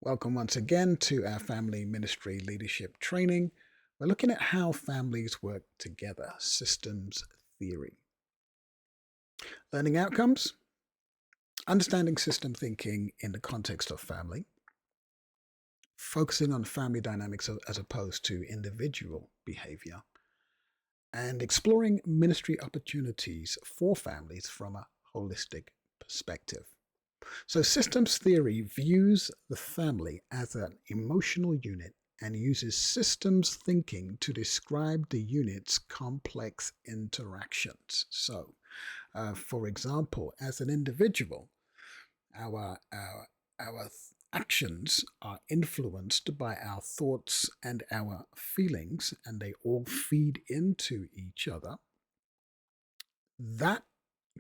Welcome once again to our family ministry leadership training. We're looking at how families work together, systems theory. Learning outcomes, understanding system thinking in the context of family, focusing on family dynamics as opposed to individual behavior, and exploring ministry opportunities for families from a holistic perspective. So, systems theory views the family as an emotional unit and uses systems thinking to describe the unit's complex interactions. So, for example, as an individual, our actions are influenced by our thoughts and our feelings, and they all feed into each other. That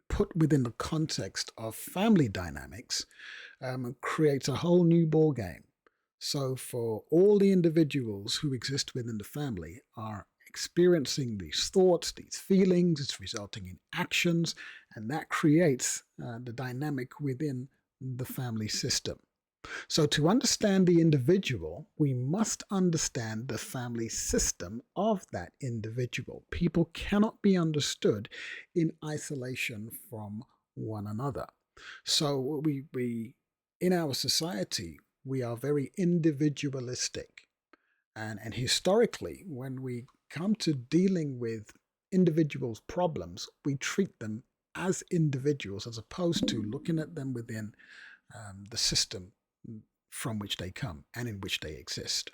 put within the context of family dynamics creates a whole new ball game. So for all the individuals who exist within the family are experiencing these thoughts, these feelings, it's resulting in actions, and that creates the dynamic within the family system. So, to understand the individual, we must understand the family system of that individual. People cannot be understood in isolation from one another. So, we in our society, we are very individualistic. And historically, when we come to dealing with individuals' problems, we treat them as individuals as opposed to looking at them within the system from which they come and in which they exist.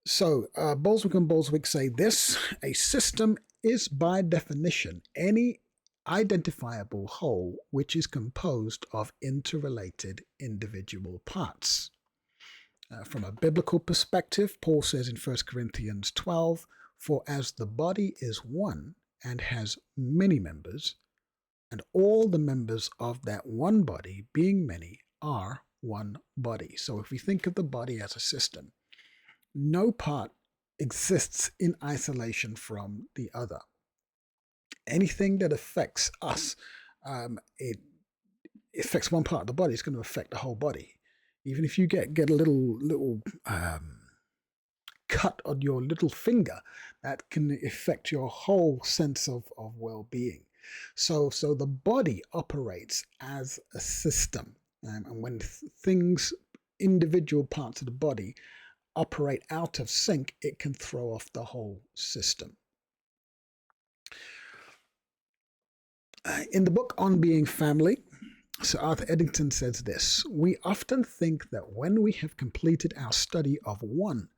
So, Bolswick and Bolswick say this: a system is by definition any identifiable whole which is composed of interrelated individual parts. From a biblical perspective, Paul says in 1 Corinthians 12, "For as the body is one and has many members, and all the members of that one body, being many, are one body." So if we think of the body as a system, no part exists in isolation from the other. Anything that affects us, it affects one part of the body, it's going to affect the whole body. Even if you get a little cut on your little finger, that can affect your whole sense of well-being. So the body operates as a system. And when things, individual parts of the body, operate out of sync, it can throw off the whole system. In the book On Being Family, Sir Arthur Eddington says this: "We often think that when we have completed our study of one,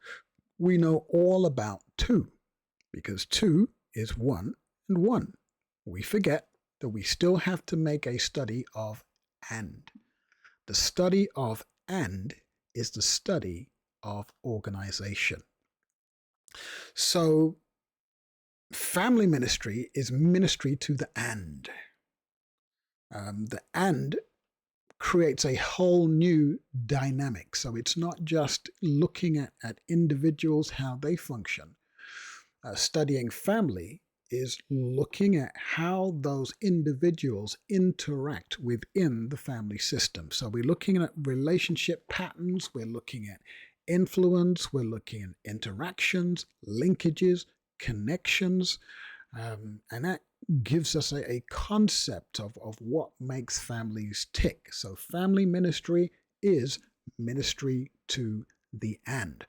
we know all about two, because two is one and one. We forget that we still have to make a study of and. The study of and is the study of organization." So family ministry is ministry to the and. The and creates a whole new dynamic. So it's not just looking at individuals, how they function. Studying family is looking at how those individuals interact within the family system. So we're looking at relationship patterns, we're looking at influence, we're looking at interactions, linkages, connections, and that gives us a concept of what makes families tick. So family ministry is ministry to the and.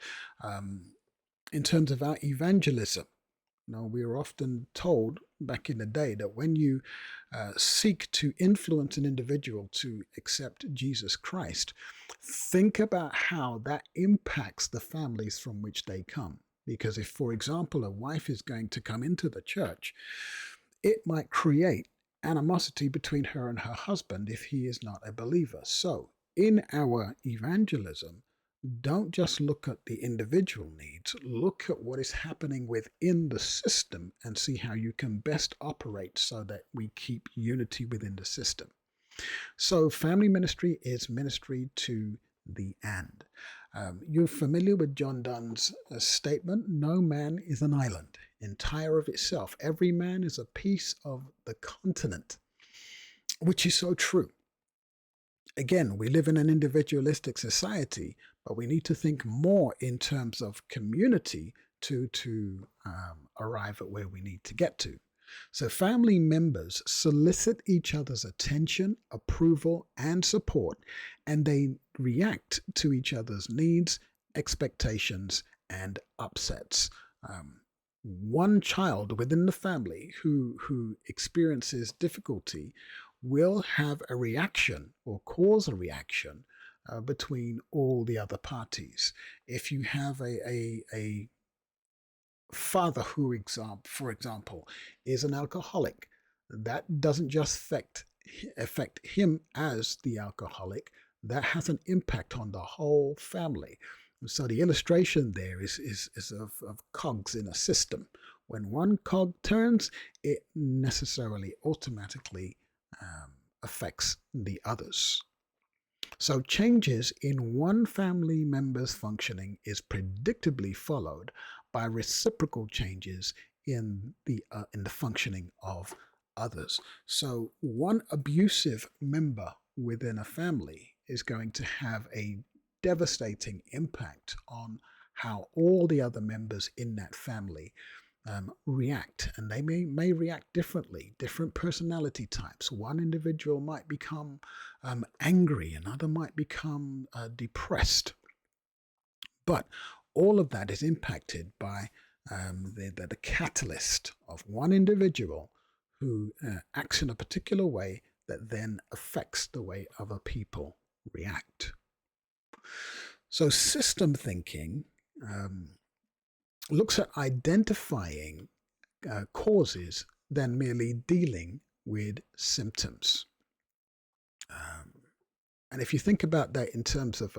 In terms of our evangelism, we were often told back in the day that when you seek to influence an individual to accept Jesus Christ, think about how that impacts the families from which they come. Because if, for example, a wife is going to come into the church, it might create animosity between her and her husband if he is not a believer. So in our evangelism, don't just look at the individual needs, look at what is happening within the system and see how you can best operate so that we keep unity within the system. So family ministry is ministry to the and. You're familiar with John Donne's statement, "No man is an island, entire of itself. Every man is a piece of the continent," which is so true. again, we live in an individualistic society, but we need to think more in terms of community to arrive at where we need to get to. So family members solicit each other's attention, approval, and support, and they react to each other's needs, expectations, and upsets. One child within the family who experiences difficulty will have a reaction or cause a reaction between all the other parties. If you have a father who, for example, is an alcoholic, that doesn't just affect him as the alcoholic, that has an impact on the whole family. So the illustration there is of cogs in a system. When one cog turns, it necessarily automatically affects the others. So changes in one family member's functioning is predictably followed by reciprocal changes in the functioning of others. So one abusive member within a family is going to have a devastating impact on how all the other members in that family react, and they may react differently, different personality types. One individual might become angry, another might become depressed. But all of that is impacted by the catalyst of one individual who acts in a particular way that then affects the way other people react. So system thinking looks at identifying causes than merely dealing with symptoms. And if you think about that in terms of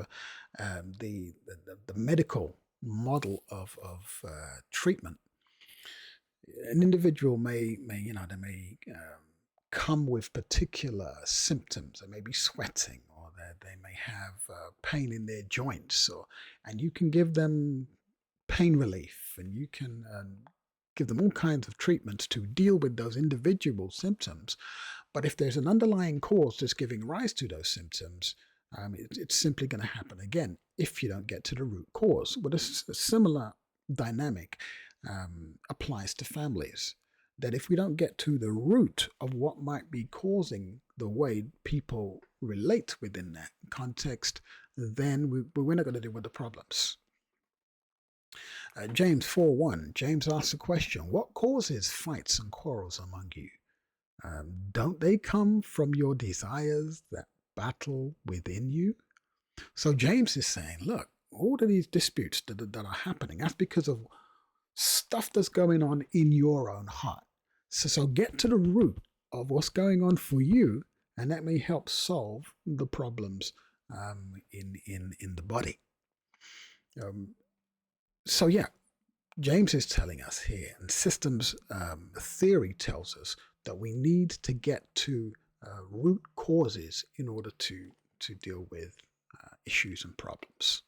the medical model of treatment, an individual may come with particular symptoms. They may be sweating, or they may have pain in their joints, and you can give them pain relief, and you can give them all kinds of treatments to deal with those individual symptoms. But if there's an underlying cause that's giving rise to those symptoms, it's simply going to happen again if you don't get to the root cause. But a similar dynamic applies to families. That if we don't get to the root of what might be causing the way people relate within that context, then we're not going to deal with the problems. James 4:1, James asks a question: what causes fights and quarrels among you? Don't they come from your desires that battle within you? So James is saying, look, all of these disputes that are happening, that's because of stuff that's going on in your own heart. So get to the root of what's going on for you, and that may help solve the problems in the body. So yeah, James is telling us here, and systems theory tells us that we need to get to root causes in order to deal with issues and problems.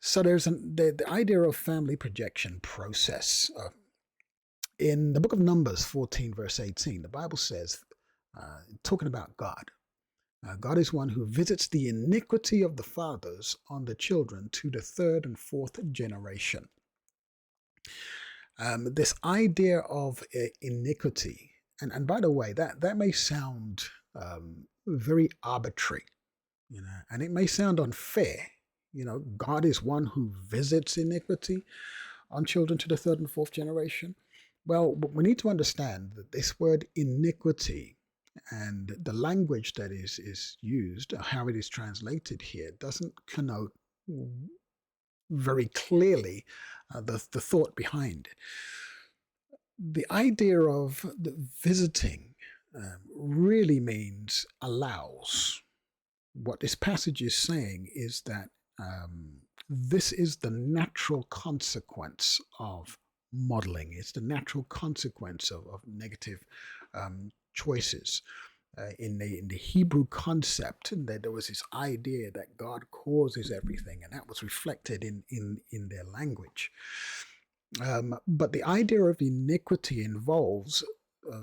So there's the idea of family projection process. In the book of Numbers 14 verse 18, the Bible says, talking about God, God is one who visits the iniquity of the fathers on the children to the third and fourth generation. This idea of iniquity, and by the way, that may sound very arbitrary, and it may sound unfair. God is one who visits iniquity on children to the third and fourth generation. Well, we need to understand that this word iniquity and the language that is used, how it is translated here, doesn't connote very clearly the thought behind it. The idea of the visiting really means allows. What this passage is saying is that this is the natural consequence of modeling. It's the natural consequence of negative choices. In the Hebrew concept, that there was this idea that God causes everything, and that was reflected in their language. But the idea of iniquity involves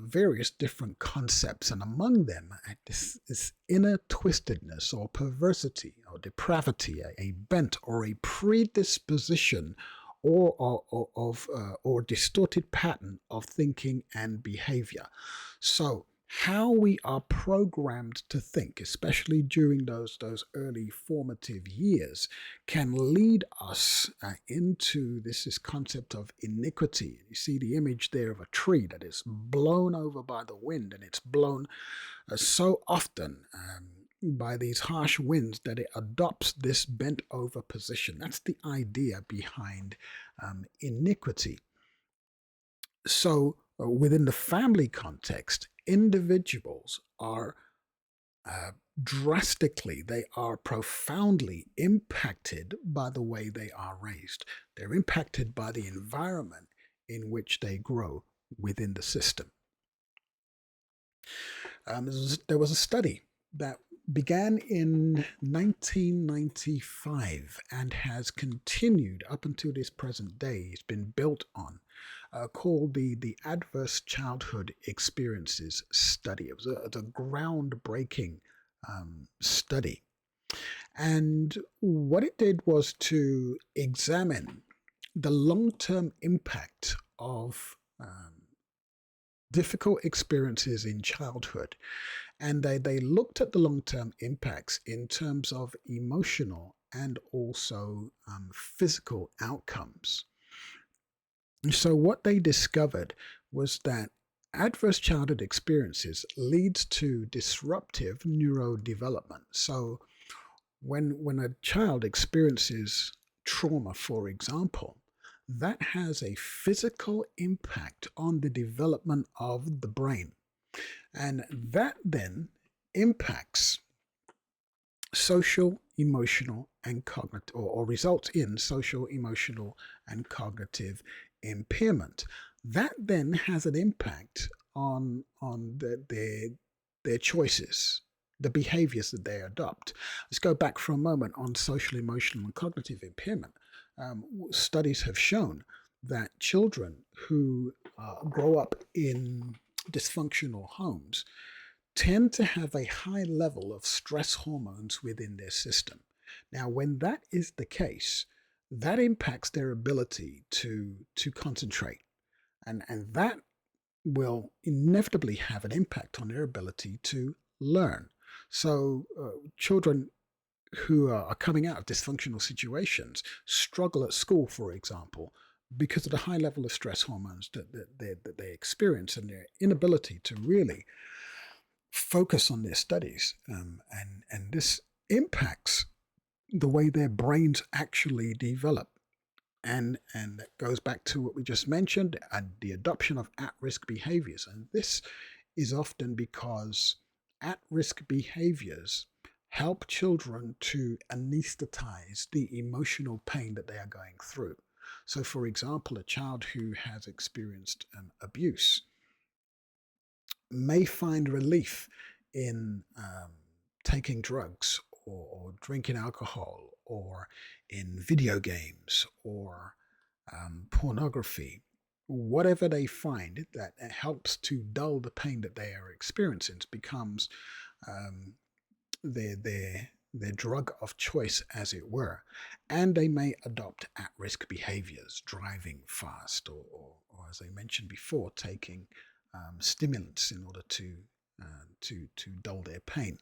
various different concepts, and among them, this inner twistedness or perversity or depravity, a bent or a predisposition or distorted pattern of thinking and behavior. So how we are programmed to think, especially during those early formative years, can lead us into this concept of iniquity. You see the image there of a tree that is blown over by the wind, and it's blown so often by these harsh winds that it adopts this bent over position. That's the idea behind iniquity. So within the family context, individuals are drastically, they are profoundly impacted by the way they are raised. They're impacted by the environment in which they grow within the system. There was a study that began in 1995 and has continued up until this present day. It's been built on, called the Adverse Childhood Experiences Study. It was a groundbreaking study. And what it did was to examine the long-term impact of difficult experiences in childhood. And they looked at the long-term impacts in terms of emotional and also physical outcomes. So what they discovered was that adverse childhood experiences leads to disruptive neurodevelopment. So when a child experiences trauma, for example, that has a physical impact on the development of the brain. And that then impacts social, emotional, and cognitive, or results in social, emotional, and cognitive impairment. That then has an impact on their choices, the behaviors that they adopt. Let's go back for a moment on social, emotional, and cognitive impairment. Studies have shown that children who grow up in dysfunctional homes tend to have a high level of stress hormones within their system. Now, when that is the case, that impacts their ability to concentrate, and that will inevitably have an impact on their ability to learn. So children who are coming out of dysfunctional situations struggle at school, for example, because of the high level of stress hormones that they experience and their inability to really focus on their studies. And this impacts the way their brains actually develop. And that goes back to what we just mentioned, the adoption of at-risk behaviors. And this is often because at-risk behaviors help children to anesthetize the emotional pain that they are going through. So, for example, a child who has experienced abuse may find relief in taking drugs or drinking alcohol or in video games or pornography. Whatever they find that helps to dull the pain that they are experiencing becomes their drug of choice, as it were. And they may adopt at-risk behaviors, driving fast or as I mentioned before, taking stimulants in order to dull their pain.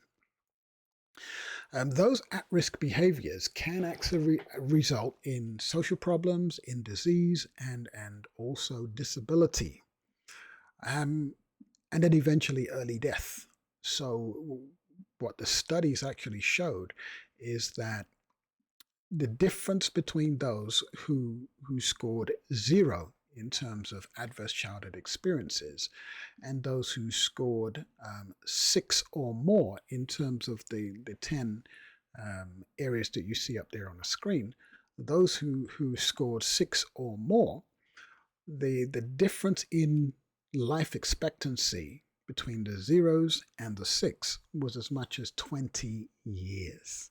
Those at-risk behaviors can actually result in social problems, in disease, and also disability, and then eventually early death. So what the studies actually showed is that the difference between those who scored 0 in terms of adverse childhood experiences and those who scored 6 or more in terms of the 10 areas that you see up there on the screen, those who scored 6 or more, the difference in life expectancy between the 0s and the 6 was as much as 20 years.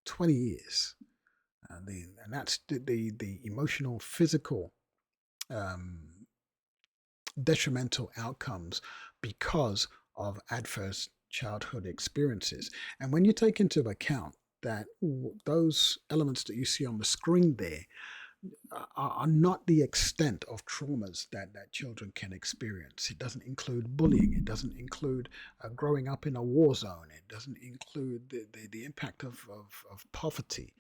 20 years. And that's the emotional, physical detrimental outcomes because of adverse childhood experiences. And when you take into account that those elements that you see on the screen there are not the extent of traumas that children can experience. It doesn't include bullying. It doesn't include growing up in a war zone. It doesn't include the impact of poverty.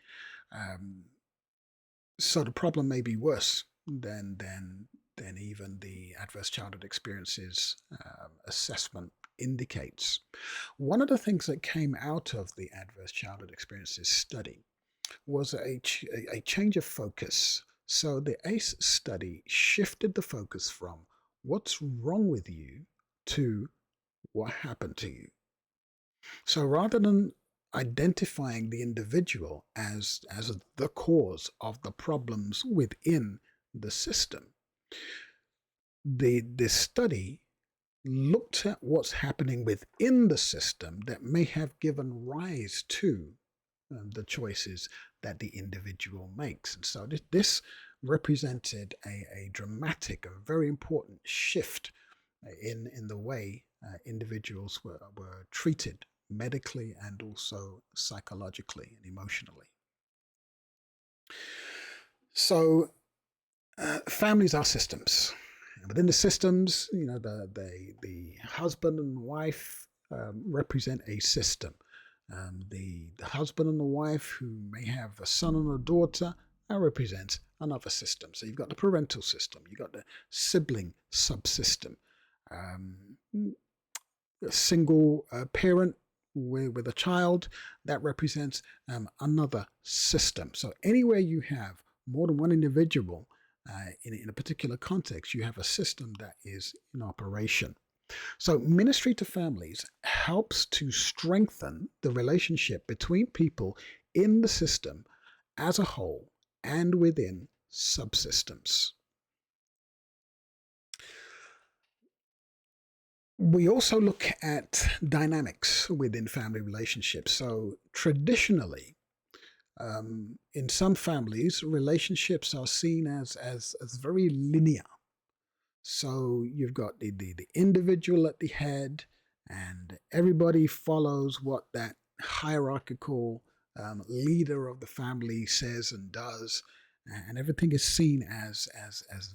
So the problem may be worse than even the adverse childhood experiences assessment indicates. One of the things that came out of the adverse childhood experiences study was a change of focus. So the ACE study shifted the focus from what's wrong with you to what happened to you. So rather than identifying the individual as the cause of the problems within the system, the study looked at what's happening within the system that may have given rise to the choices that the individual makes. And so this represented a dramatic, a very important shift in the way individuals were treated medically and also psychologically and emotionally. So families are systems. And within the systems, the husband and wife represent a system. The husband and the wife who may have a son and a daughter represents another system. So you've got the parental system, you've got the sibling subsystem, a single parent with a child, that represents another system. So anywhere you have more than one individual in a particular context, you have a system that is in operation. So ministry to families helps to strengthen the relationship between people in the system as a whole and within subsystems. We also look at dynamics within family relationships. So traditionally, in some families, relationships are seen as very linear. So you've got the individual at the head, and everybody follows what that hierarchical leader of the family says and does, and everything is seen as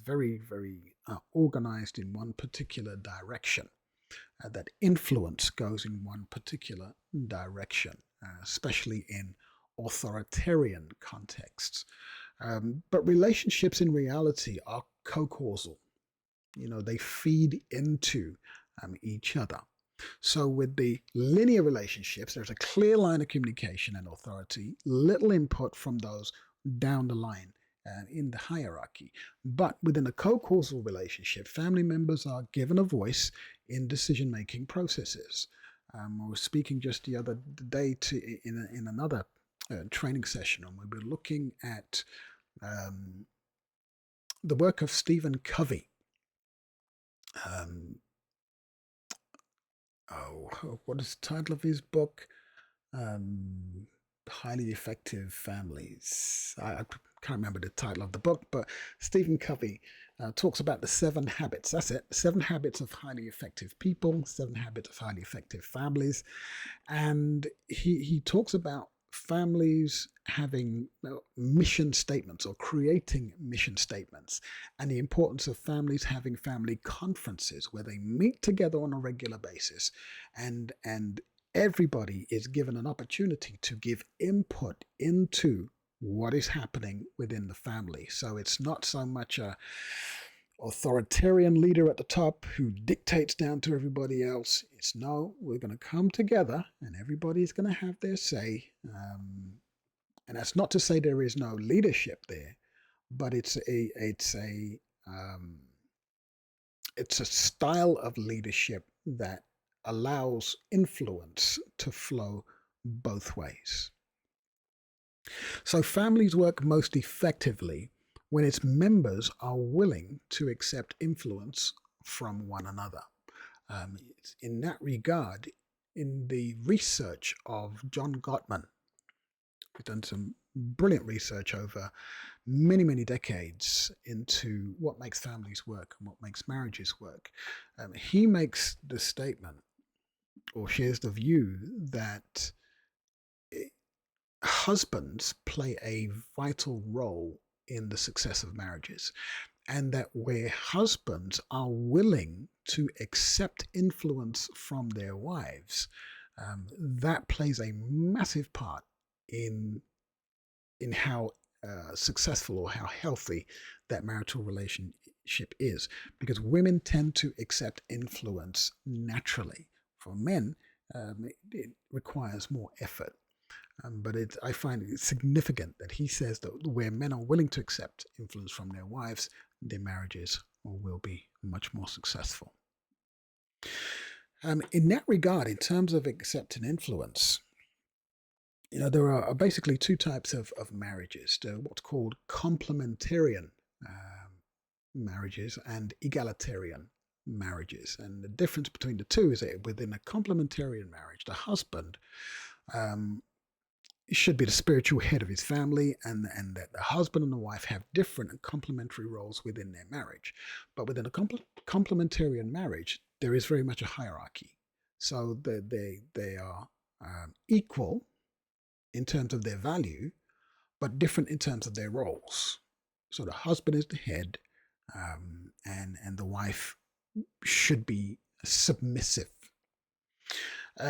very, very organized in one particular direction. That influence goes in one particular direction, especially in authoritarian contexts. But relationships in reality are co-causal. They feed into each other. So with the linear relationships, there's a clear line of communication and authority, little input from those down the line in the hierarchy. But within a co-causal relationship, family members are given a voice in decision-making processes. I was speaking just the other day in another training session, and we were looking at the work of Stephen Covey. What is the title of his book? Highly Effective Families. I can't remember the title of the book, but Stephen Covey talks about the 7 habits. That's it. 7 habits of highly effective people, 7 habits of highly effective families. And he talks about families having mission statements or creating mission statements, and the importance of families having family conferences where they meet together on a regular basis, and everybody is given an opportunity to give input into what is happening within the family. So it's not so much a authoritarian leader at the top who dictates down to everybody else. It's no, we're going to come together and everybody's going to have their say. And that's not to say there is no leadership there, but it's a style of leadership that allows influence to flow both ways. So families work most effectively when its members are willing to accept influence from one another. In that regard, in the research of John Gottman, we've done some brilliant research over many, many decades into what makes families work and what makes marriages work. He makes the statement or shares the view that husbands play a vital role in the success of marriages, and that where husbands are willing to accept influence from their wives, that plays a massive part in how successful or how healthy that marital relationship is, because women tend to accept influence naturally. For men, it requires more effort. But I find it significant that he says that where men are willing to accept influence from their wives, their marriages will be much more successful. In that regard, in terms of accepting influence, there are basically two types of marriages. There are what's called complementarian marriages and egalitarian marriages. And the difference between the two is that within a complementarian marriage, the husband should be the spiritual head of his family, and that the husband and the wife have different and complementary roles within their marriage. But within a complementarian marriage, there is very much a hierarchy. So they are equal in terms of their value, but different in terms of their roles. So the husband is the head, and the wife should be submissive.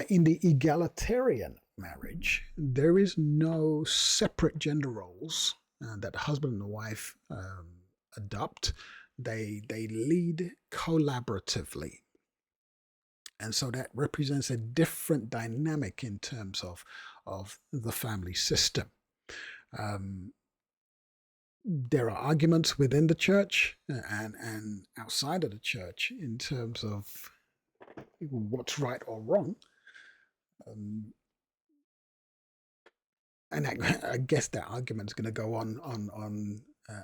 In the egalitarian marriage, there is no separate gender roles that the husband and the wife adopt. They lead collaboratively. And so that represents a different dynamic in terms of the family system. There are arguments within the church and outside of the church in terms of what's right or wrong. And I guess that argument is going to go on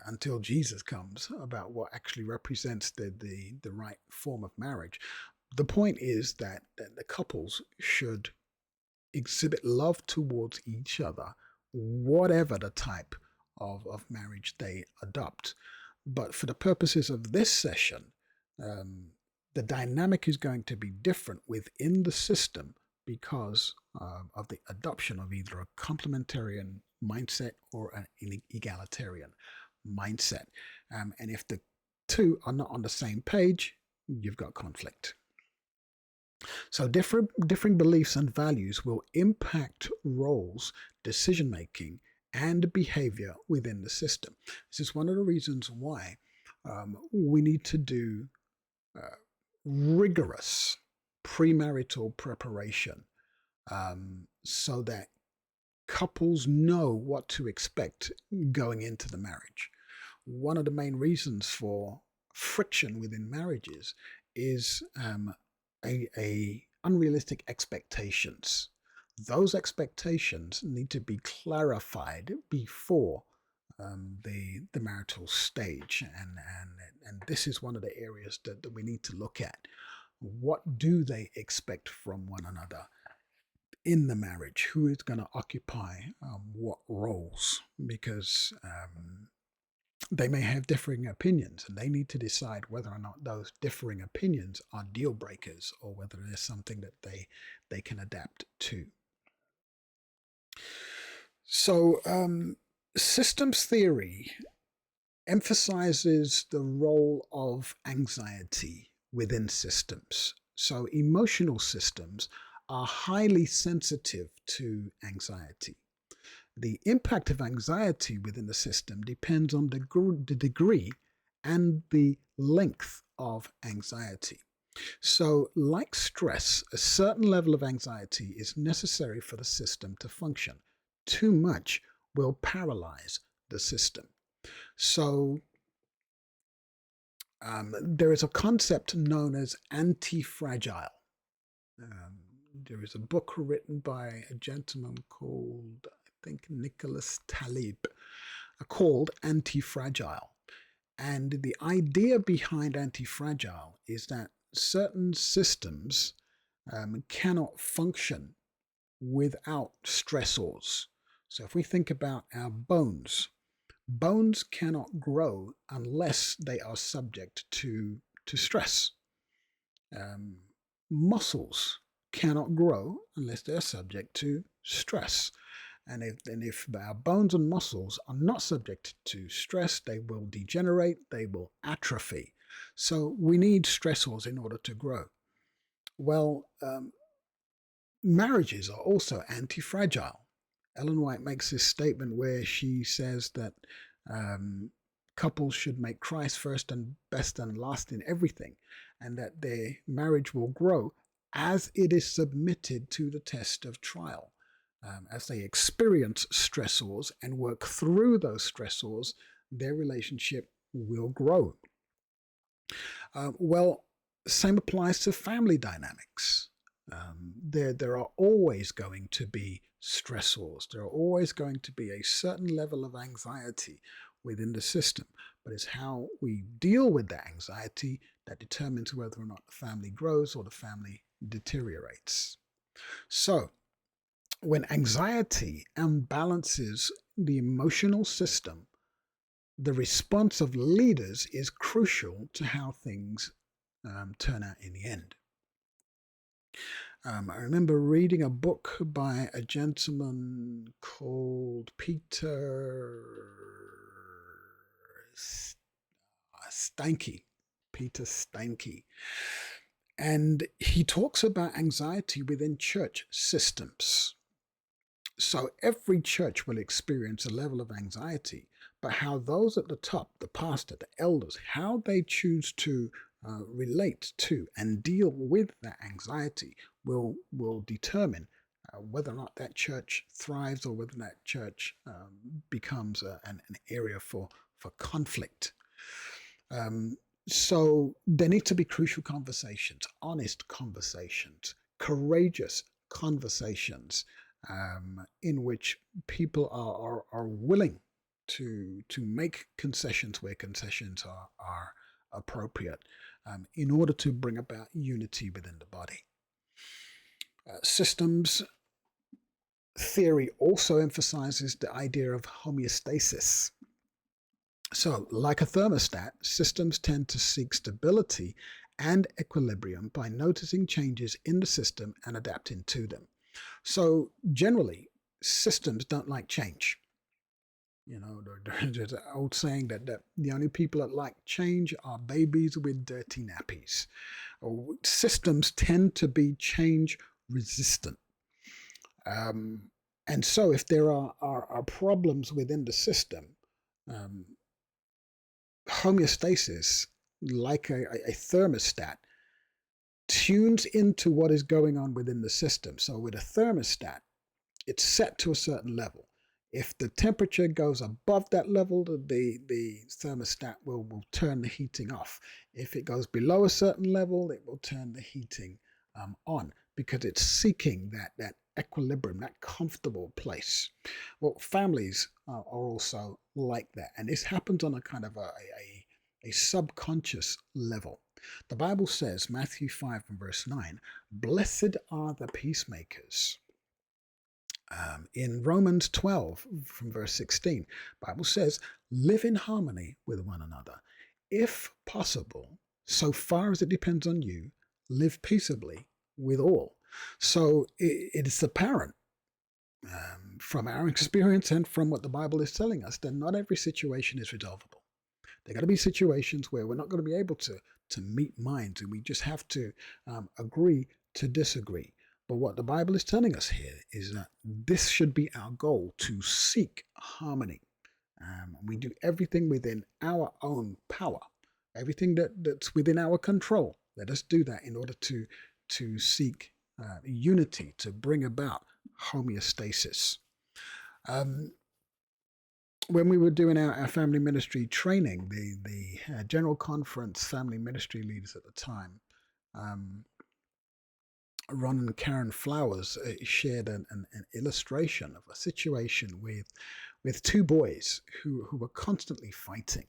until Jesus comes about what actually represents the right form of marriage. The point is that the couples should exhibit love towards each other, whatever the type of marriage they adopt. But for the purposes of this session, the dynamic is going to be different within the system because of the adoption of either a complementarian mindset or an egalitarian mindset. And if the two are not on the same page, you've got conflict. So differing beliefs and values will impact roles, decision-making, and behavior within the system. This is one of the reasons why we need to do rigorous premarital preparation so that couples know what to expect going into the marriage. One of the main reasons for friction within marriages is a unrealistic expectations. Those expectations need to be clarified before the marital stage, and this is one of the areas that we need to look at. What do they expect from one another in the marriage? Who is going to occupy what roles? Because they may have differing opinions, and they need to decide whether or not those differing opinions are deal breakers or whether there's something that they can adapt to. So systems theory emphasizes the role of anxiety within systems. So emotional systems are highly sensitive to anxiety. The impact of anxiety within the system depends on the degree and the length of anxiety. So, like stress, a certain level of anxiety is necessary for the system to function. Too much will paralyze the system. So, there is a concept known as anti-fragile. There is a book written by a gentleman called, I think, Nicholas Taleb, called Anti-Fragile. And the idea behind anti-fragile is that certain systems cannot function without stressors. So if we think about our bones, bones cannot grow unless they are subject to stress. Um, Muscles cannot grow unless they're subject to stress. And if our bones and muscles are not subject to stress, they will degenerate, they will atrophy. So we need stressors in order to grow. Well, marriages are also anti-fragile. Ellen White makes this statement where she says that um, couples should make Christ first and best and last in everything, and that their marriage will grow as it is submitted to the test of trial. As they experience stressors and work through those stressors, their relationship will grow. Well, same applies to family dynamics. There are always going to be stressors. There are always going to be a certain level of anxiety within the system. But it's how we deal with that anxiety that determines whether or not the family grows or the family deteriorates. So, when anxiety unbalances the emotional system, the response of leaders is crucial to how things turn out in the end. I remember reading a book by a gentleman called Peter Steinke. Peter Steinke. And he talks about anxiety within church systems. So every church will experience a level of anxiety, but how those at the top, the pastor, the elders, how they choose to relate to and deal with that anxiety will determine whether or not that church thrives or whether that church becomes an area for conflict. So there need to be crucial conversations, honest conversations, courageous conversations, in which people are willing to make concessions where concessions are appropriate, in order to bring about unity within the body. Systems theory also emphasizes the idea of homeostasis. So, like a thermostat, systems tend to seek stability and equilibrium by noticing changes in the system and adapting to them. So, generally, systems don't like change. You know, there's an old saying that the only people that like change are babies with dirty nappies. Systems tend to be change resistant. And so, if there are problems within the system, homeostasis, like a thermostat, tunes into what is going on within the system. So with a thermostat, it's set to a certain level. If the temperature goes above that level, the thermostat will turn the heating off. If it goes below a certain level, it will turn the heating on, because it's seeking that equilibrium, that comfortable place. Well, families are also like that, and this happens on a kind of a subconscious level. The Bible says, Matthew 5 and verse 9, blessed are the peacemakers. In Romans 12 from verse 16, the Bible says, live in harmony with one another. If possible, so far as it depends on you, live peaceably with all. So it is apparent from our experience and from what the Bible is telling us that not every situation is resolvable. There are going to be situations where we're not going to be able to meet minds, and we just have to agree to disagree. But what the Bible is telling us here is that this should be our goal, to seek harmony. We do everything within our own power, everything that's within our control. Let us do that in order to seek unity, to bring about homeostasis. When we were doing our family ministry training, the General Conference family ministry leaders at the time, Ron and Karen Flowers, shared an illustration of a situation with two boys who were constantly fighting.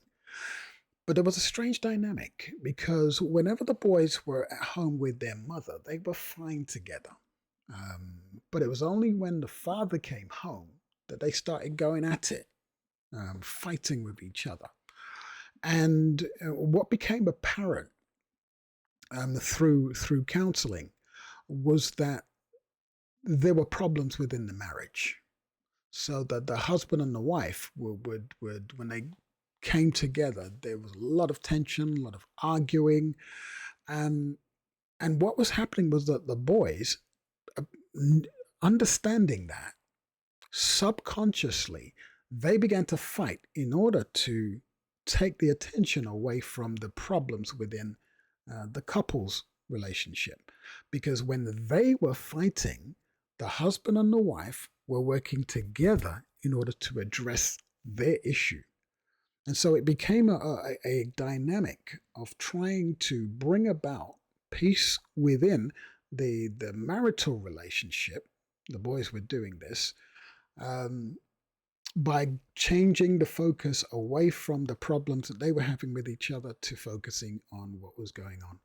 But there was a strange dynamic, because whenever the boys were at home with their mother, they were fine together. But it was only when the father came home that they started going at it, fighting with each other. And what became apparent through counseling was that there were problems within the marriage. So that the husband and the wife would when they came together, there was a lot of tension, a lot of arguing. And what was happening was that the boys, understanding that, subconsciously, they began to fight in order to take the attention away from the problems within the couple's relationship. Because when they were fighting, the husband and the wife were working together in order to address their issue. And so it became a dynamic of trying to bring about peace within the marital relationship. The boys were doing this by changing the focus away from the problems that they were having with each other to focusing on what was going on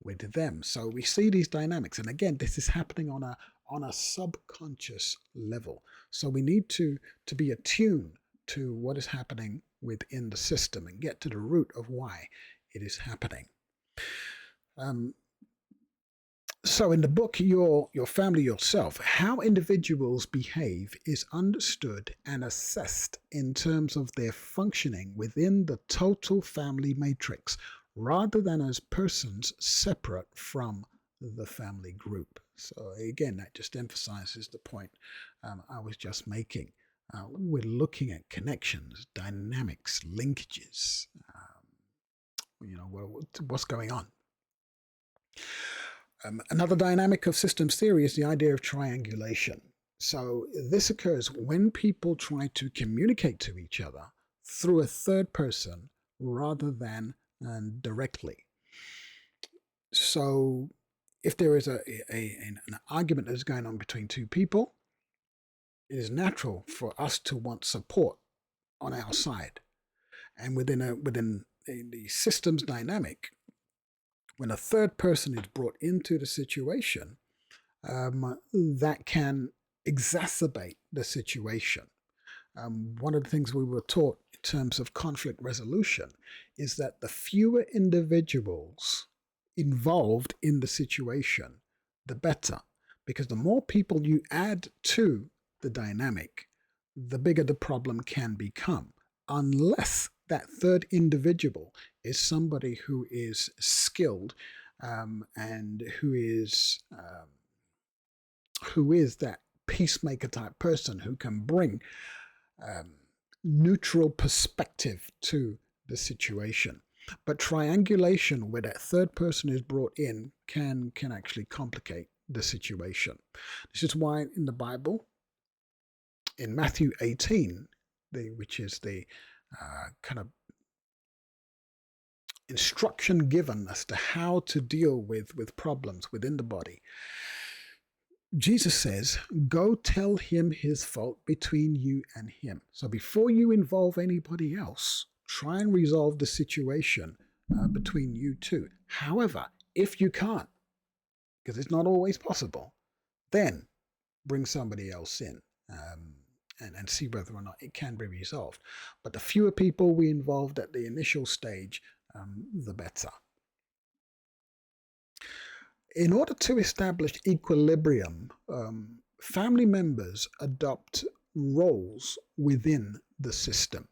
with them. So we see these dynamics. And again, this is happening on a subconscious level. So we need to be attuned to what is happening within the system and get to the root of why it is happening. So in the book, Your Family, Yourself, how individuals behave is understood and assessed in terms of their functioning within the total family matrix, rather than as persons separate from the family group. So again, that just emphasizes the point I was just making. We're looking at connections, dynamics, linkages, what's going on. Another dynamic of systems theory is the idea of triangulation. So this occurs when people try to communicate to each other through a third person rather than directly. So if there is an argument that is going on between two people, it is natural for us to want support on our side. And within the systems dynamic, when a third person is brought into the situation, that can exacerbate the situation. One of the things we were taught in terms of conflict resolution is that the fewer individuals involved in the situation, the better. Because the more people you add to the dynamic, the bigger the problem can become, unless that third individual is somebody who is skilled and who is that peacemaker type person who can bring neutral perspective to the situation. But triangulation, where that third person is brought in, can actually complicate the situation. This is why in the Bible, in Matthew 18, which is the kind of instruction given as to how to deal with problems within the body, Jesus says, go tell him his fault between you and him. So before you involve anybody else, try and resolve the situation between you two. However, if you can't, because it's not always possible, then bring somebody else in and see whether or not it can be resolved. But the fewer people we involved at the initial stage, the better. In order to establish equilibrium, family members adopt roles within the system.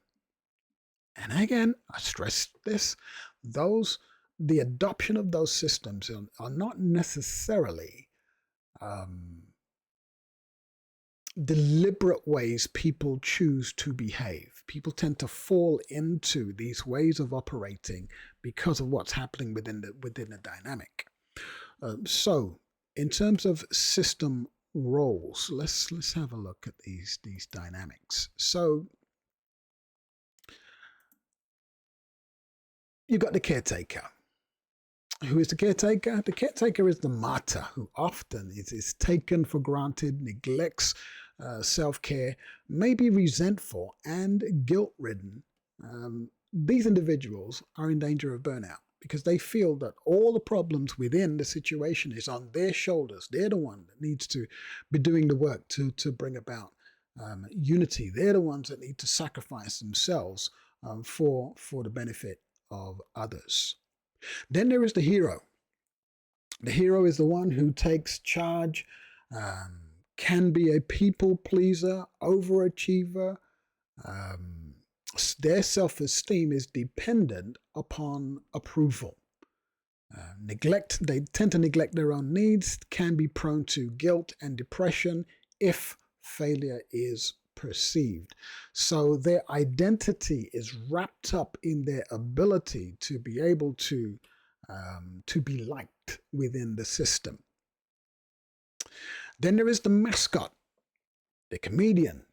And again, I stress this, the adoption of those systems are not necessarily deliberate ways people choose to behave. People tend to fall into these ways of operating because of what's happening within the dynamic. So, in terms of system roles, let's have a look at these dynamics. So, you've got the caretaker. Who is the caretaker? The caretaker is the martyr, who often is taken for granted, neglects self-care, may be resentful and guilt-ridden. These individuals are in danger of burnout because they feel that all the problems within the situation is on their shoulders. They're the one that needs to be doing the work to bring about unity. They're the ones that need to sacrifice themselves for the benefit of others. Then there is the hero. The hero is the one who takes charge, can be a people pleaser, overachiever. Um, their self-esteem is dependent upon approval. They tend to neglect their own needs, can be prone to guilt and depression if failure is perceived. So their identity is wrapped up in their ability to be able to be liked within the system. Then there is the mascot, the comedian.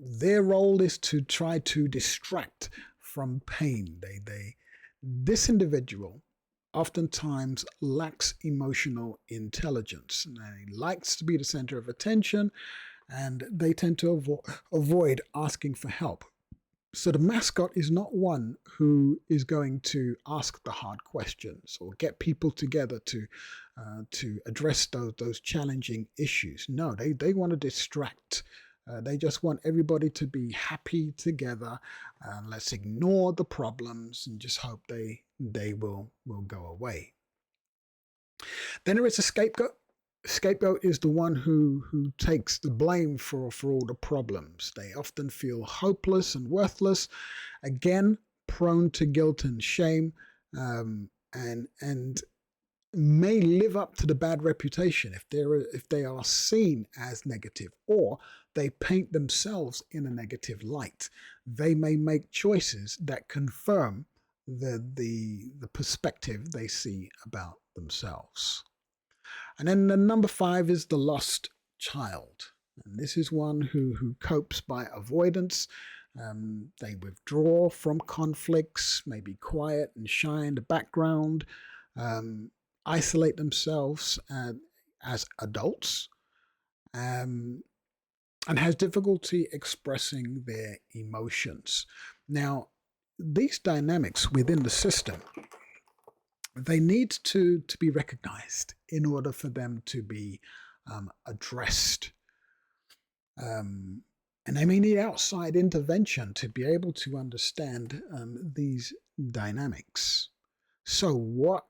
Their role is to try to distract from pain. This individual oftentimes lacks emotional intelligence. He likes to be the center of attention, and they tend to avoid asking for help. So the mascot is not one who is going to ask the hard questions or get people together to address those challenging issues. No, they want to distract. They just want everybody to be happy together. Let's ignore the problems and just hope they will go away. Then there is a scapegoat. Scapegoat is the one who takes the blame for all the problems. They often feel hopeless and worthless, again prone to guilt and shame, and may live up to the bad reputation if they are seen as negative, or they paint themselves in a negative light. They may make choices that confirm the perspective they see about themselves. And then the number 5 is the lost child. And this is one who copes by avoidance. They withdraw from conflicts, may be quiet and shy in the background, isolate themselves as adults, and has difficulty expressing their emotions. Now, these dynamics within the system, they need to be recognized in order for them to be addressed. And they may need outside intervention to be able to understand these dynamics. So what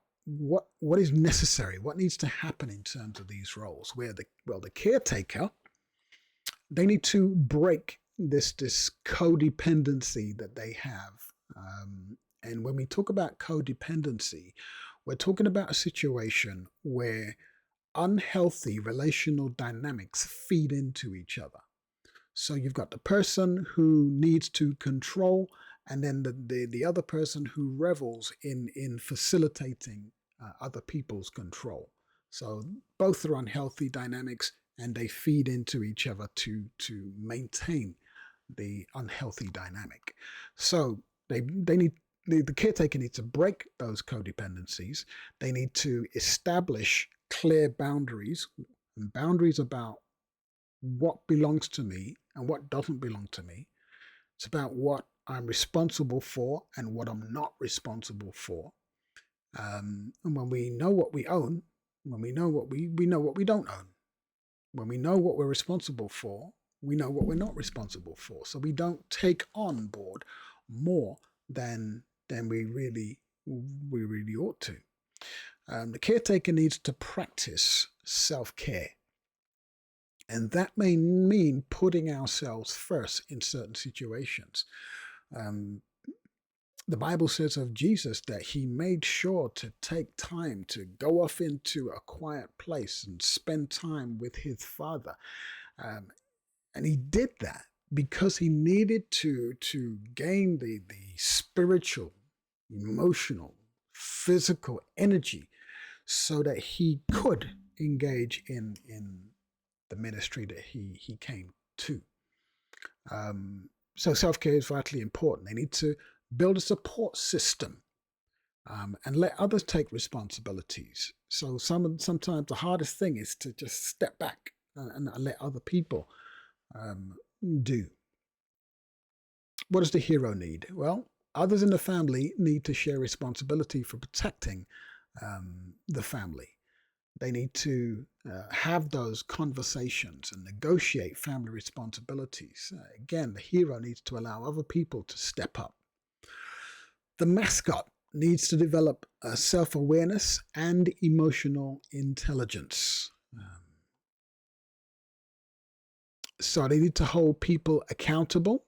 is necessary? What needs to happen in terms of these roles? The caretaker, they need to break this codependency that they have. And when we talk about codependency, we're talking about a situation where unhealthy relational dynamics feed into each other. So you've got the person who needs to control, and then the other person who revels in facilitating other people's control. So both are unhealthy dynamics, and they feed into each other to maintain the unhealthy dynamic. So the caretaker needs to break those codependencies. They need to establish clear boundaries, and boundaries about what belongs to me and what doesn't belong to me. It's about what I'm responsible for and what I'm not responsible for. And when we know what we own, when we know what we know what we don't own. When we know what we're responsible for, we know what we're not responsible for. So we don't take on board more than we really ought to. The caretaker needs to practice self-care. And that may mean putting ourselves first in certain situations. The Bible says of Jesus that he made sure to take time to go off into a quiet place and spend time with his Father. And he did that because he needed to gain the spiritual, emotional, physical energy so that he could engage in the ministry that he came to. So self-care is vitally important. They need to build a support system and let others take responsibilities. So sometimes the hardest thing is to just step back and let other people do. What does the hero need? Well, others in the family need to share responsibility for protecting the family. They need to have those conversations and negotiate family responsibilities. Again, the hero needs to allow other people to step up. The mascot needs to develop self-awareness and emotional intelligence. So they need to hold people accountable.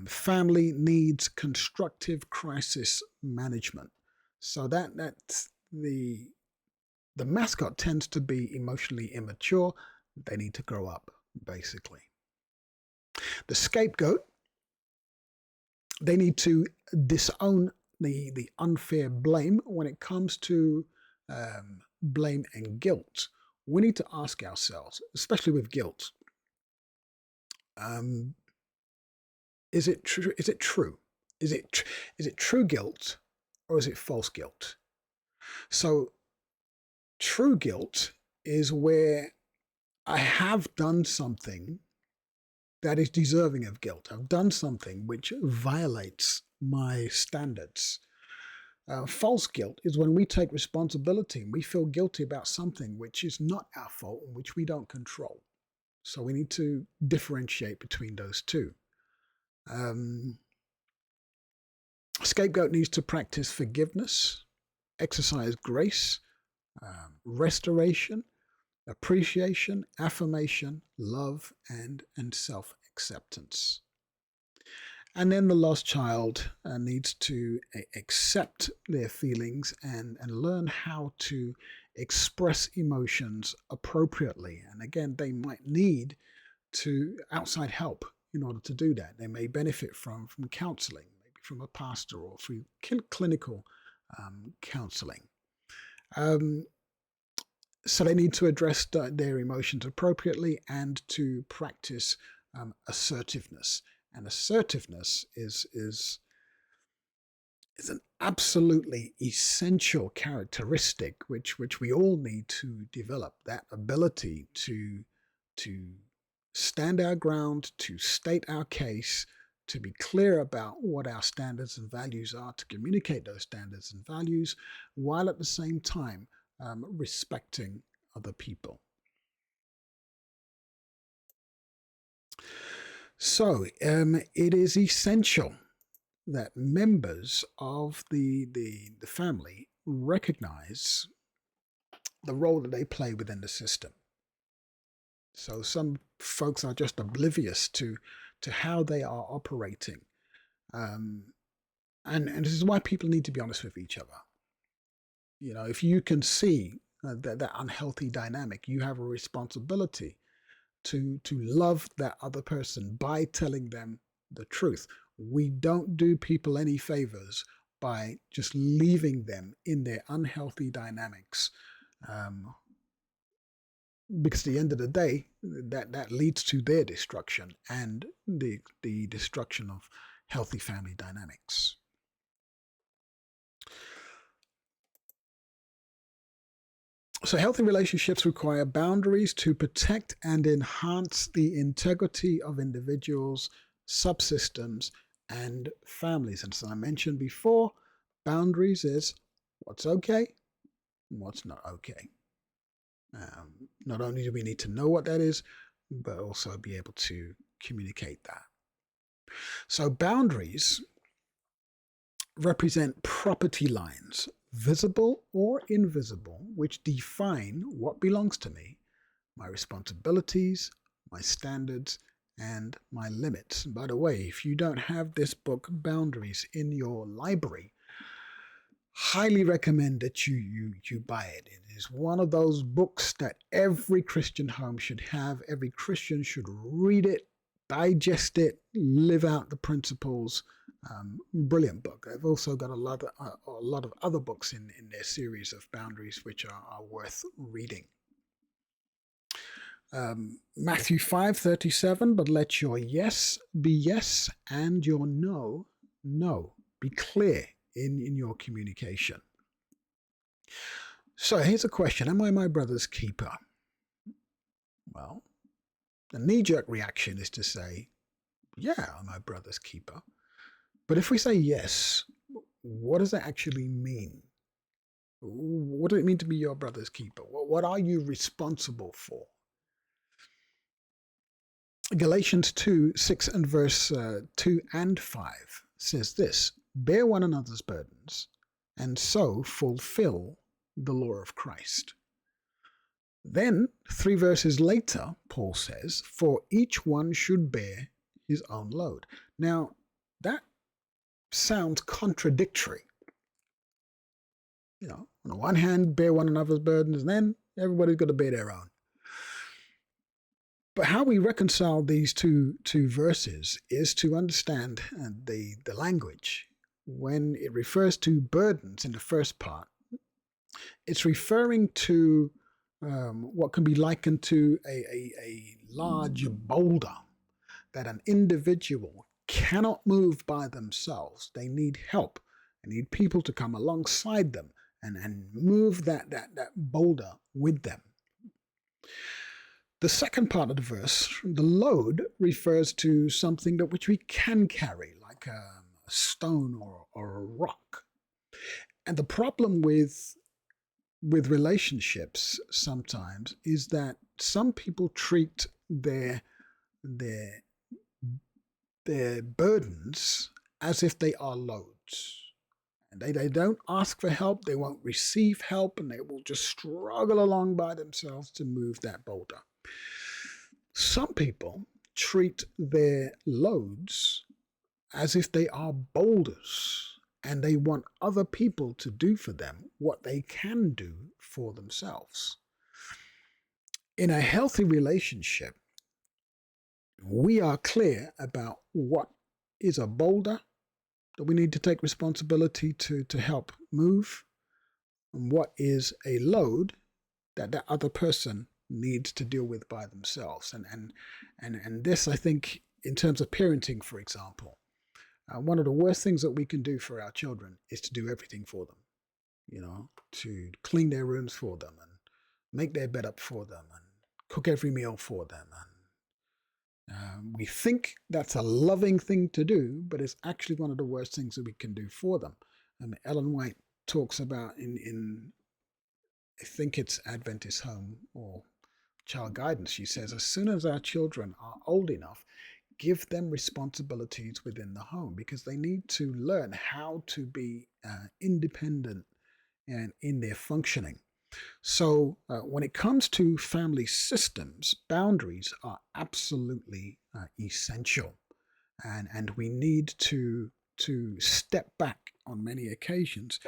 Family needs constructive crisis management. So that's the mascot tends to be emotionally immature. They need to grow up, basically. The scapegoat, they need to disown the unfair blame. When it comes to blame and guilt, we need to ask ourselves, especially with guilt, is it true? Is it true? Is it true guilt, or is it false guilt? So true guilt is where I have done something that is deserving of guilt. I've done something which violates my standards. False guilt is when we take responsibility and we feel guilty about something which is not our fault and which we don't control. So we need to differentiate between those two. Scapegoat needs to practice forgiveness, exercise grace, restoration, appreciation, affirmation, love, and self-acceptance. And then the lost child needs to accept their feelings and learn how to express emotions appropriately. And again, they might need outside help in order to do that. They may benefit from counseling, maybe from a pastor or through clinical counseling. So they need to address their emotions appropriately and to practice assertiveness. And assertiveness is an absolutely essential characteristic which we all need to develop. That ability to stand our ground, to state our case, to be clear about what our standards and values are, to communicate those standards and values, while at the same time respecting other people. So it is essential that members of the family recognize the role that they play within the system. So some folks are just oblivious to how they are operating. And this is why people need to be honest with each other. You know, if you can see that unhealthy dynamic, you have a responsibility to love that other person by telling them the truth. We don't do people any favors by just leaving them in their unhealthy dynamics. Because at the end of the day, that leads to their destruction and the destruction of healthy family dynamics. So healthy relationships require boundaries to protect and enhance the integrity of individuals, subsystems, and families. And as I mentioned before, boundaries is what's okay and what's not okay. Not only do we need to know what that is, but also be able to communicate that. So boundaries represent property lines, visible or invisible, which define what belongs to me, my responsibilities, my standards, and my limits. And by the way, if you don't have this book, Boundaries, in your library, highly recommend that you buy it. It is one of those books that every Christian home should have. Every Christian should read it, digest it, live out the principles. Brilliant book. I've also got a lot of other books in their series of Boundaries which are worth reading. Matthew 5:37, but let your yes be yes and your no, no. Be clear in your communication. So here's a question. Am I my brother's keeper? Well, the knee-jerk reaction is to say, yeah, I'm my brother's keeper. But if we say yes, what does that actually mean? What does it mean to be your brother's keeper? What are you responsible for? Galatians 2, 6 and verse 2 and 5 says this: bear one another's burdens and so fulfill the law of Christ. Then, 3 verses later, Paul says, for each one should bear his own load. Now, that sounds contradictory. You know, on the one hand, bear one another's burdens, and then everybody's got to bear their own. But how we reconcile these two verses is to understand the language. When it refers to burdens in the first part, it's referring to what can be likened to a large boulder that an individual cannot move by themselves. They need help. They need people to come alongside them and move that boulder with them. The second part of the verse, the load, refers to something which we can carry, like a stone or a rock. And the problem with relationships sometimes is that some people treat their burdens as if they are loads. And they don't ask for help, they won't receive help, and they will just struggle along by themselves to move that boulder. Some people treat their loads as if they are boulders, and they want other people to do for them what they can do for themselves. In a healthy relationship, we are clear about what is a boulder that we need to take responsibility to help move, and what is a load that other person needs to deal with by themselves. And this, I think, in terms of parenting, for example, one of the worst things that we can do for our children is to do everything for them, you know, to clean their rooms for them and make their bed up for them and cook every meal for them. And we think that's a loving thing to do, but it's actually one of the worst things that we can do for them. Ellen White talks about in I think it's Adventist Home or Child Guidance, she says, as soon as our children are old enough, give them responsibilities within the home, because they need to learn how to be independent and in their functioning. So when it comes to family systems, boundaries are absolutely essential, and we need to step back on many occasions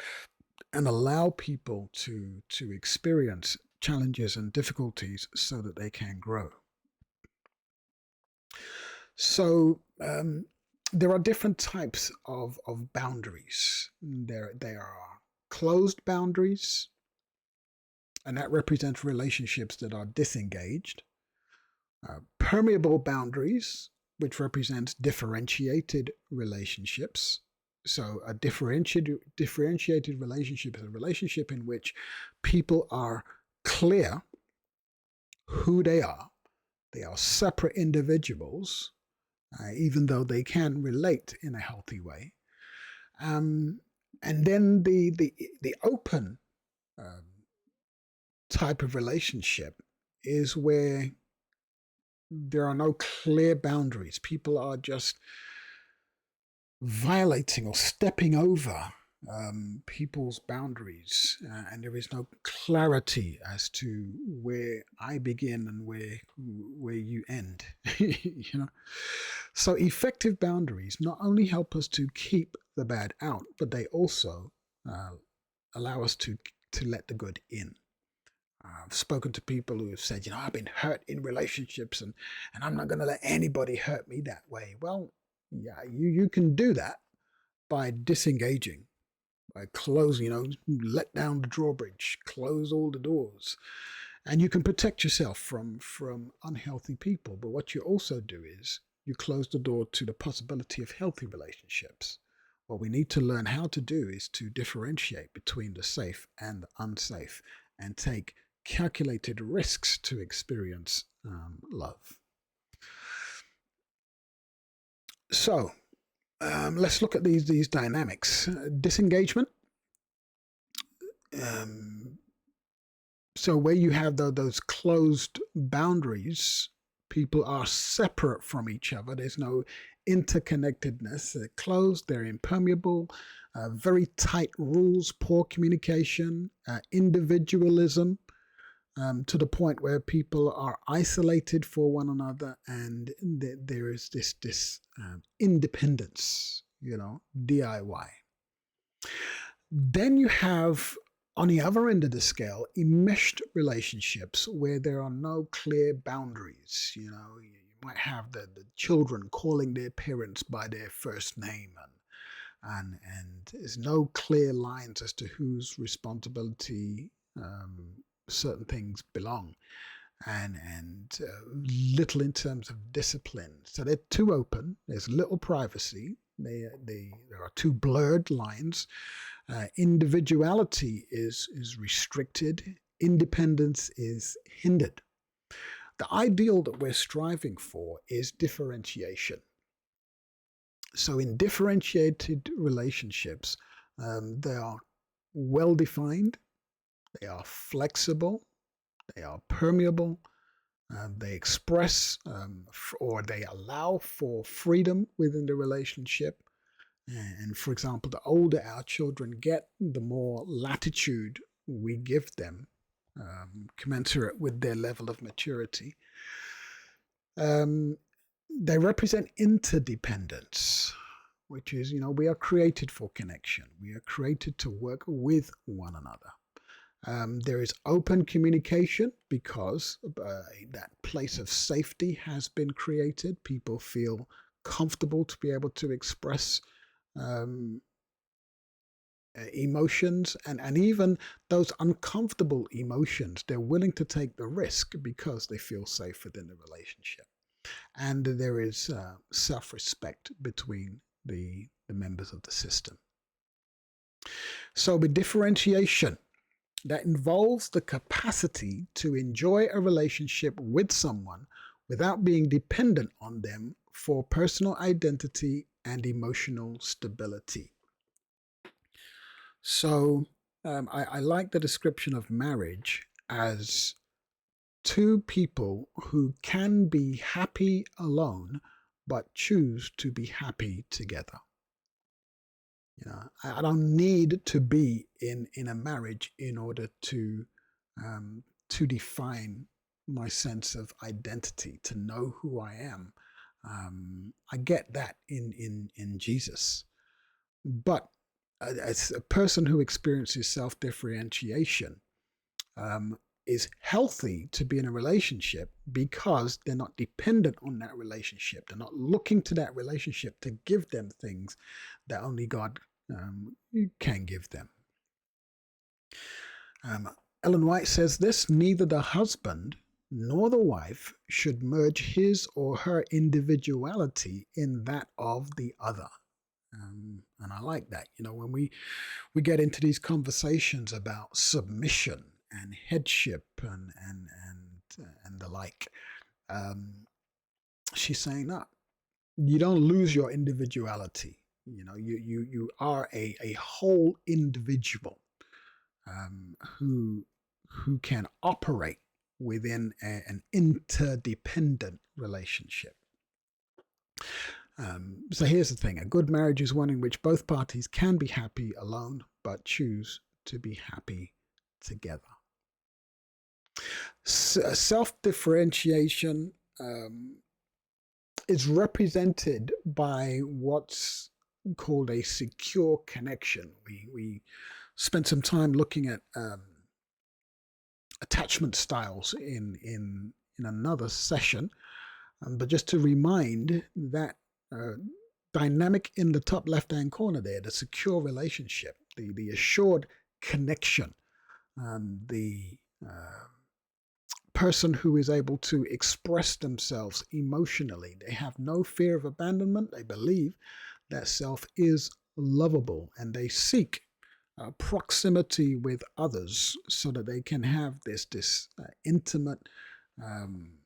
and allow people to experience challenges and difficulties so that they can grow. So there are different types of boundaries. There are closed boundaries, and that represents relationships that are disengaged. Permeable boundaries, which represents differentiated relationships. So a differentiated relationship is a relationship in which people are clear who they are. They are separate individuals, even though they can relate in a healthy way. And then the open type of relationship is where there are no clear boundaries. People are just violating or stepping over people's boundaries, and there is no clarity as to where I begin and where you end. You know, so effective boundaries not only help us to keep the bad out, but they also allow us to let the good in. I've spoken to people who have said, I've been hurt in relationships, and I'm not going to let anybody hurt me that way. Well, yeah, you can do that by disengaging, by closing, let down the drawbridge, close all the doors, and you can protect yourself from unhealthy people. But what you also do is you close the door to the possibility of healthy relationships. What we need to learn how to do is to differentiate between the safe and the unsafe, and take calculated risks to experience love. So let's look at these dynamics. Disengagement um, so where you have those closed boundaries, people are separate from each other. There's no interconnectedness. They're closed, they're impermeable, very tight rules, poor communication, individualism, to the point where people are isolated for one another, and there is this independence, DIY. Then you have, on the other end of the scale, enmeshed relationships where there are no clear boundaries. You might have the children calling their parents by their first name, and there's no clear lines as to whose responsibility certain things belong, and little in terms of discipline. So they're too open. There's little privacy. There are too blurred lines. Individuality is restricted. Independence is hindered. The ideal that we're striving for is differentiation. So in differentiated relationships, they are well-defined, they are flexible, they are permeable, they express or they allow for freedom within the relationship. And for example, the older our children get, the more latitude we give them, commensurate with their level of maturity. They represent interdependence, which is, we are created for connection. We are created to work with one another. There is open communication because that place of safety has been created. People feel comfortable to be able to express emotions, and even those uncomfortable emotions, they're willing to take the risk because they feel safe within the relationship. And there is self-respect between the members of the system. So with differentiation, that involves the capacity to enjoy a relationship with someone without being dependent on them for personal identity and emotional stability. So I like the description of marriage as two people who can be happy alone but choose to be happy together. I don't need to be in a marriage in order to define my sense of identity, to know who I am. I get that in Jesus. But as a person who experiences self-differentiation, is healthy to be in a relationship because they're not dependent on that relationship. They're not looking to that relationship to give them things that only God can give them. Ellen White says this: neither the husband nor the wife should merge his or her individuality in that of the other. And I like that. When we get into these conversations about submission and headship and the like, she's saying that you don't lose your individuality. You are a whole individual who can operate within an interdependent relationship. So here's the thing: a good marriage is one in which both parties can be happy alone but choose to be happy together. Self-differentiation is represented by what's called a secure connection. We spent some time looking at attachment styles in another session, but just to remind that dynamic in the top left-hand corner there, the secure relationship, the assured connection, the person who is able to express themselves emotionally. They have no fear of abandonment. They believe that self is lovable, and they seek proximity with others so that they can have this intimate,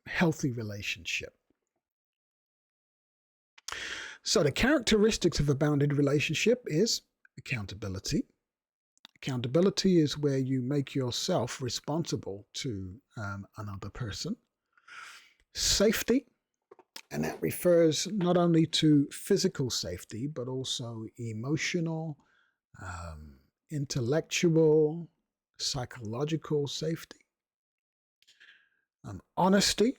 healthy relationship. So the characteristics of a bounded relationship is accountability, Accountability is where you make yourself responsible to another person. Safety, and that refers not only to physical safety, but also emotional, intellectual, psychological safety. Honesty,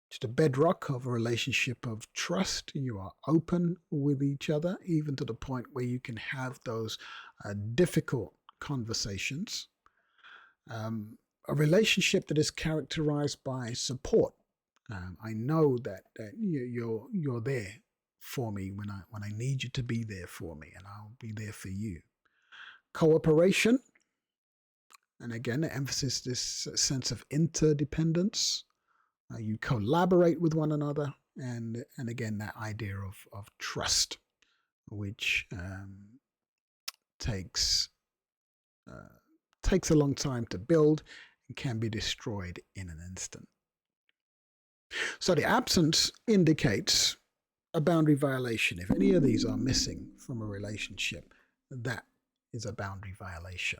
it's the bedrock of a relationship of trust. You are open with each other, even to the point where you can have those difficult conversations. A relationship that is characterized by support. I know that you're there for me when I need you to be there for me, and I'll be there for you. Cooperation, and again, the emphasis, this sense of interdependence. You collaborate with one another, and again, that idea of trust, which takes a long time to build and can be destroyed in an instant. So the absence indicates a boundary violation. If any of these are missing from a relationship, that is a boundary violation.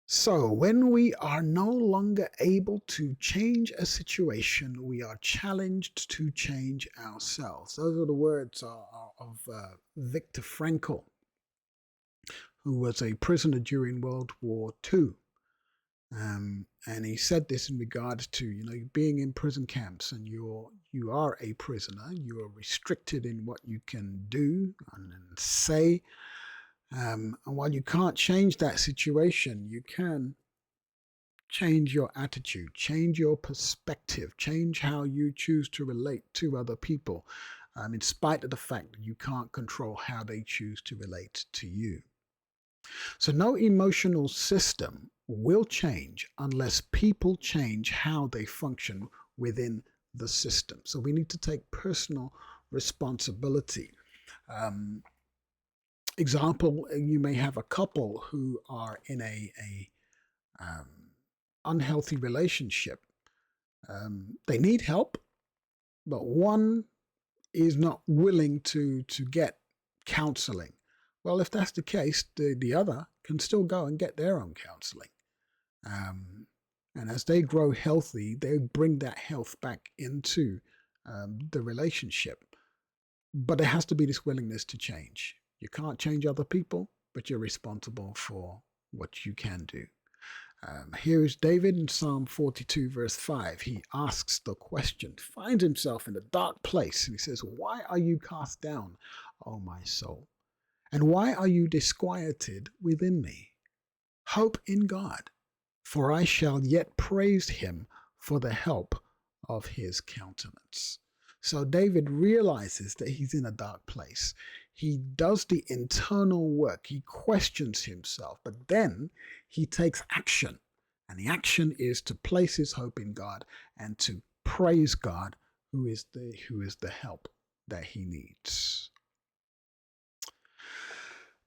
So when we are no longer able to change a situation, we are challenged to change ourselves. Those are the words of Viktor Frankl, who was a prisoner during World War II. And he said this in regards to, being in prison camps, and you are a prisoner. You are restricted in what you can do and say. And while you can't change that situation, you can change your attitude, change your perspective, change how you choose to relate to other people, in spite of the fact that you can't control how they choose to relate to you. So no emotional system will change unless people change how they function within the system. So we need to take personal responsibility. Example, you may have a couple who are in a unhealthy relationship. They need help, but one is not willing to get counseling. Well, if that's the case, the other can still go and get their own counseling. And as they grow healthy, they bring that health back into the relationship. But there has to be this willingness to change. You can't change other people, but you're responsible for what you can do. Here is David in Psalm 42, verse 5. He asks the question, finds himself in a dark place, and he says, "Why are you cast down, O my soul? And why are you disquieted within me? Hope in God, for I shall yet praise him for the help of his countenance." So David realizes that he's in a dark place. He does the internal work. He questions himself, but then he takes action. And the action is to place his hope in God and to praise God, who is the help that he needs.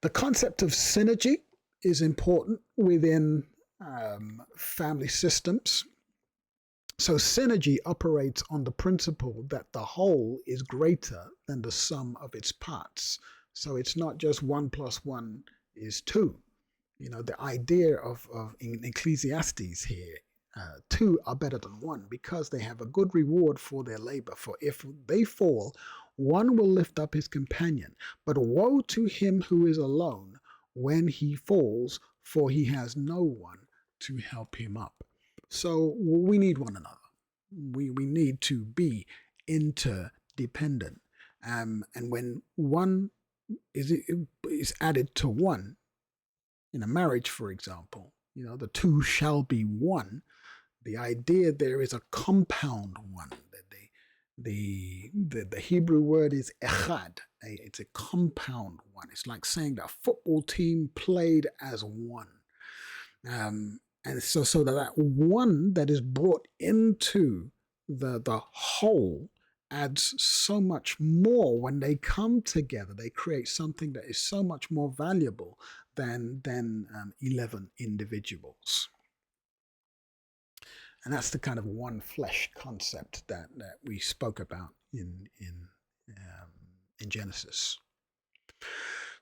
The concept of synergy is important within family systems. So synergy operates on the principle that the whole is greater than the sum of its parts. So it's not just 1 + 1 is 2. The idea of in Ecclesiastes here, 2 are better than 1 because they have a good reward for their labor. For if they fall, one will lift up his companion. But woe to him who is alone when he falls, for he has no one to help him up. So we need one another. We need to be interdependent. And when one is added to one, in a marriage, for example, the two shall be one. The idea there is a compound one. The Hebrew word is echad. It's a compound one. It's like saying that a football team played as one. And so that one that is brought into the whole adds so much more. When they come together, they create something that is so much more valuable than 11 individuals. And that's the kind of one flesh concept that we spoke about in Genesis.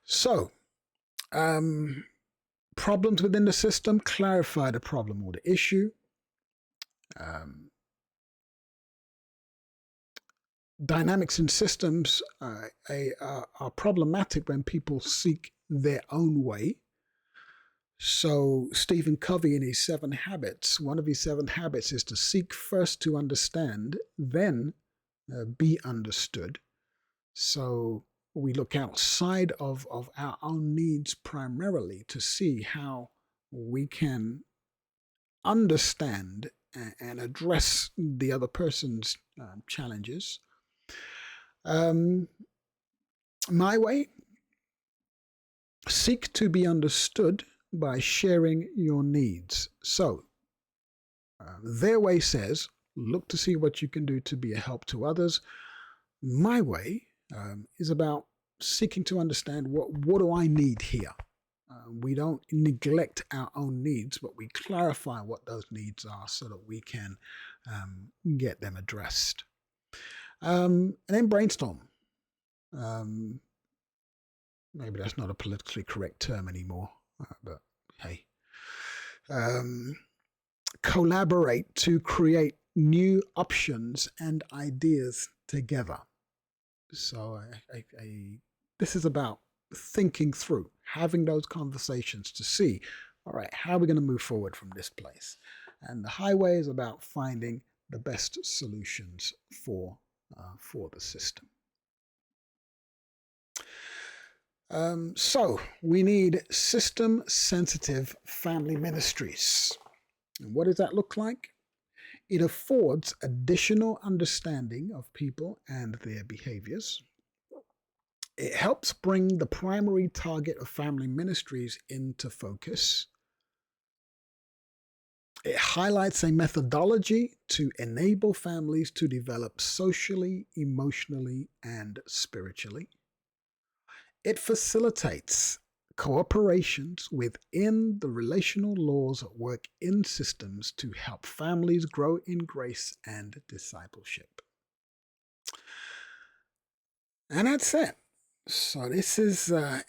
So Problems within the system, clarify the problem or the issue. Um, Dynamics in systems are problematic when people seek their own way. So Stephen Covey, in his 7 habits, one of his 7 habits is to seek first to understand, then be understood. So we look outside of our own needs primarily to see how we can understand and address the other person's challenges. My way, seek to be understood by sharing your needs. So their way says, look to see what you can do to be a help to others. My way is about seeking to understand what do I need here. We don't neglect our own needs, but we clarify what those needs are so that we can get them addressed. And then brainstorm. Maybe that's not a politically correct term anymore, but hey. Collaborate to create new options and ideas together. So this is about thinking through, having those conversations to see, all right, how are we going to move forward from this place? And the highway is about finding the best solutions for the system. So we need system-sensitive family ministries. And what does that look like? It affords additional understanding of people and their behaviors. It helps bring the primary target of family ministries into focus. It highlights a methodology to enable families to develop socially, emotionally, and spiritually. It facilitates cooperations within the relational laws at work in systems to help families grow in grace and discipleship. And that's it. So this is a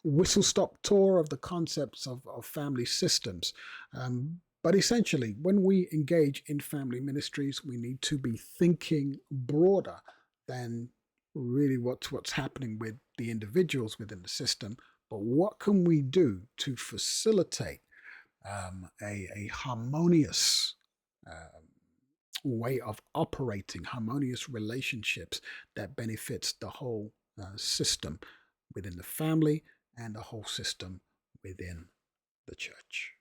whistle-stop tour of the concepts of family systems. But essentially, when we engage in family ministries, we need to be thinking broader than really what's happening with the individuals within the system, but what can we do to facilitate a harmonious way of operating, harmonious relationships that benefits the whole system within the family and the whole system within the church.